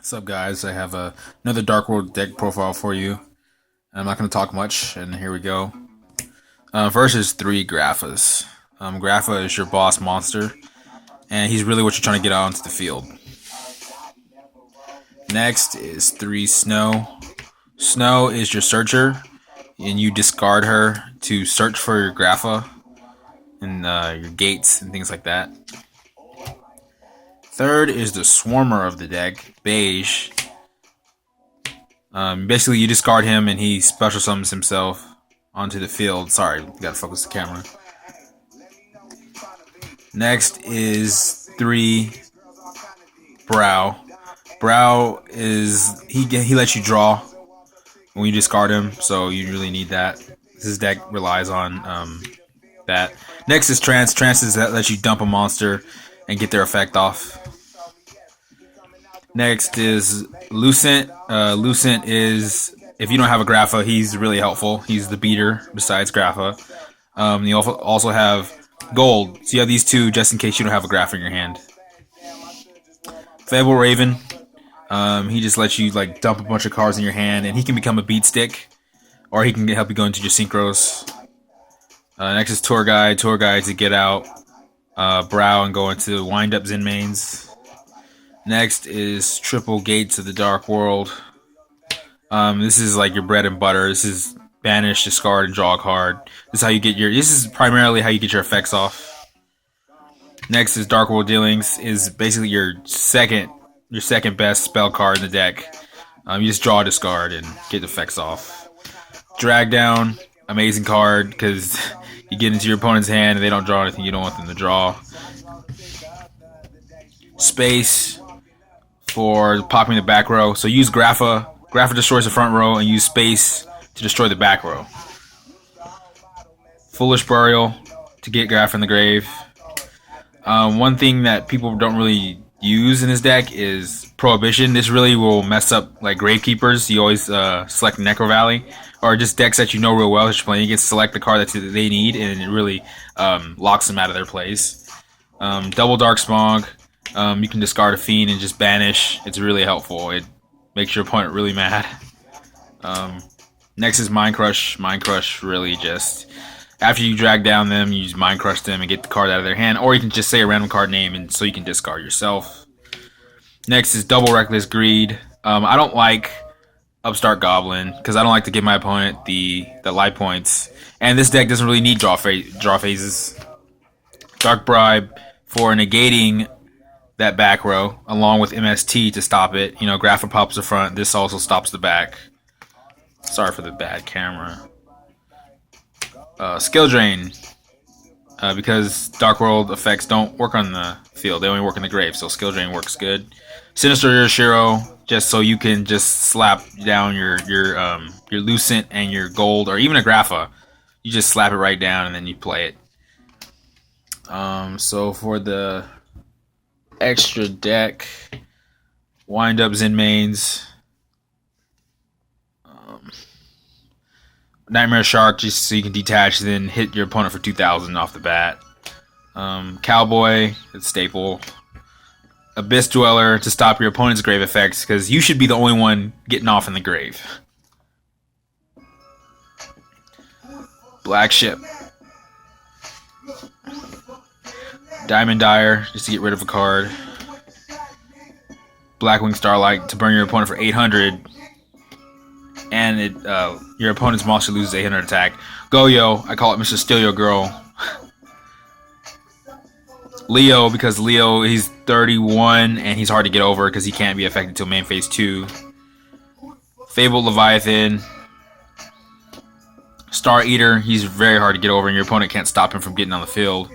What's up, guys? I have another Dark World deck profile for you. I'm not going to talk much, and here we go. First is 3 Graphas. Grapha is your boss monster, and he's really what you're trying to get out onto the field. Next is 3 Snow. Snow is your searcher, and you discard her to search for your Grapha and your gates and things like that. Third is the Swarmer of the deck, Beige. Basically, you discard him and he special summons himself onto the field. Sorry, gotta focus the camera. Next is 3 Brow. Brow is he lets you draw when you discard him, so you really need that. This deck relies on that. Next is Trance. Trance is that lets you dump a monster and get their effect off. Next is Lucent. Lucent is, if you don't have a Grapha, he's really helpful. He's the beater besides Grapha. You also have Gold. So you have these two just in case you don't have a Grapha in your hand. Fable Raven. He just lets you like dump a bunch of cards in your hand, and he can become a beat stick, or he can help you go into your synchros. Next is Tour Guide. Tour Guide to get out Brow and go into Wind Up Zen mains. Next is Triple Gates of the Dark World. This is like your bread and butter. This is banish, discard, and draw a card. This is how you get your. This is primarily how you get your effects off. Next is Dark World Dealings. Is basically your second best spell card in the deck. You just draw, discard, and get the effects off. Drag Down, amazing card because you get into your opponent's hand and they don't draw anything you don't want them to draw. Space for popping the back row. So use Grapha. Grapha destroys the front row, and use Space to destroy the back row. Foolish Burial to get Grapha in the grave. One thing that people don't really use in this deck is Prohibition. This really will mess up like Gravekeepers. You always select Necro Valley, or just decks that you know real well that you're playing. You can select the card that they need, and it really locks them out of their place. Double Dark Smog. You can discard a Fiend and just banish. It's really helpful. It makes your opponent really mad. Next is Mind Crush. Mind Crush really just, after you drag down them, you use Mind Crush them and get the card out of their hand, or you can just say a random card name and so you can discard yourself. Next is Double Reckless Greed. I don't like Upstart Goblin because I don't like to give my opponent the life points, and this deck doesn't really need draw phases. Dark Bribe for negating that back row, along with MST to stop it. You know, Grapha pops the front. This also stops the back. Sorry for the bad camera. Skill Drain. Because Dark World effects don't work on the field. They only work in the grave, so Skill Drain works good. Sinister Yoshiro, just so you can just slap down your Lucent and your Gold, or even a Grapha. You just slap it right down and then you play it. So for the extra deck, Wind Up Zen mains, Nightmare Shark just so you can detach, then hit your opponent for 2,000 off the bat. Cowboy, it's staple. Abyss Dweller to stop your opponent's grave effects, because you should be the only one getting off in the grave. Black Ship. Diamond Dyer, just to get rid of a card. Blackwing Starlight to burn your opponent for 800. And your opponent's monster loses 800 attack. Goyo, I call it Mr. Steal Your Girl. Leo, because Leo, he's 31 and he's hard to get over because he can't be affected until main phase 2. Fabled Leviathan. Star Eater, he's very hard to get over and your opponent can't stop him from getting on the field.